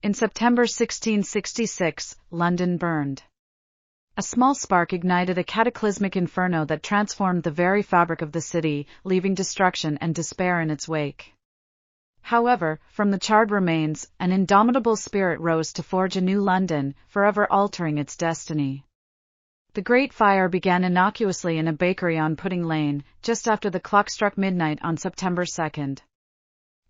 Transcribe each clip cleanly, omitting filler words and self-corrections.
In September 1666, London burned. A small spark ignited a cataclysmic inferno that transformed the very fabric of the city, leaving destruction and despair in its wake. However, from the charred remains, an indomitable spirit rose to forge a new London, forever altering its destiny. The Great Fire began innocuously in a bakery on Pudding Lane, just after the clock struck midnight on September 2nd.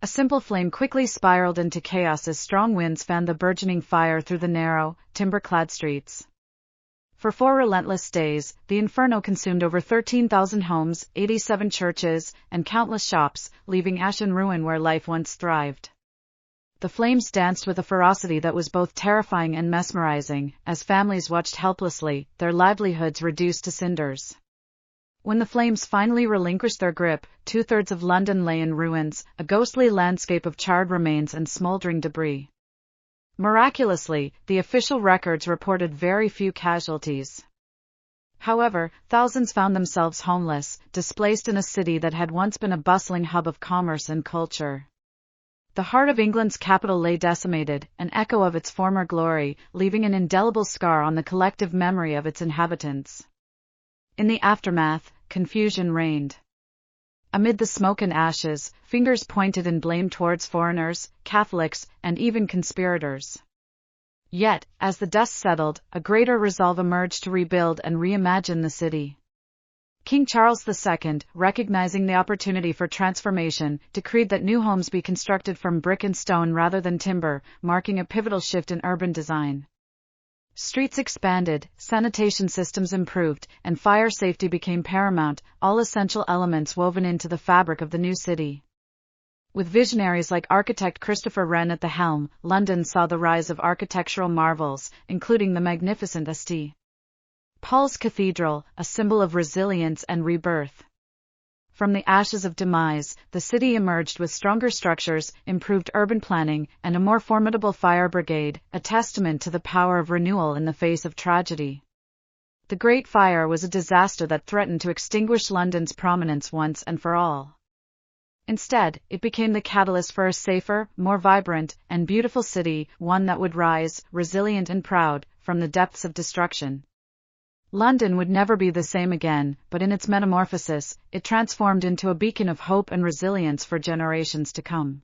A simple flame quickly spiraled into chaos as strong winds fanned the burgeoning fire through the narrow, timber-clad streets. For 4 relentless days, the inferno consumed over 13,000 homes, 87 churches, and countless shops, leaving ash and ruin where life once thrived. The flames danced with a ferocity that was both terrifying and mesmerizing, as families watched helplessly, their livelihoods reduced to cinders. When the flames finally relinquished their grip, 2/3 of London lay in ruins, a ghostly landscape of charred remains and smoldering debris. Miraculously, the official records reported very few casualties. However, thousands found themselves homeless, displaced in a city that had once been a bustling hub of commerce and culture. The heart of England's capital lay decimated, an echo of its former glory, leaving an indelible scar on the collective memory of its inhabitants. In the aftermath, confusion reigned. Amid the smoke and ashes, fingers pointed in blame towards foreigners, Catholics, and even conspirators. Yet, as the dust settled, a greater resolve emerged to rebuild and reimagine the city. King Charles II, recognizing the opportunity for transformation, decreed that new homes be constructed from brick and stone rather than timber, marking a pivotal shift in urban design. Streets expanded, sanitation systems improved, and fire safety became paramount, all essential elements woven into the fabric of the new city. With visionaries like architect Christopher Wren at the helm, London saw the rise of architectural marvels, including the magnificent St. Paul's Cathedral, a symbol of resilience and rebirth. From the ashes of demise, the city emerged with stronger structures, improved urban planning, and a more formidable fire brigade, a testament to the power of renewal in the face of tragedy. The Great Fire was a disaster that threatened to extinguish London's prominence once and for all. Instead, it became the catalyst for a safer, more vibrant, and beautiful city, one that would rise, resilient and proud, from the depths of destruction. London would never be the same again, but in its metamorphosis, it transformed into a beacon of hope and resilience for generations to come.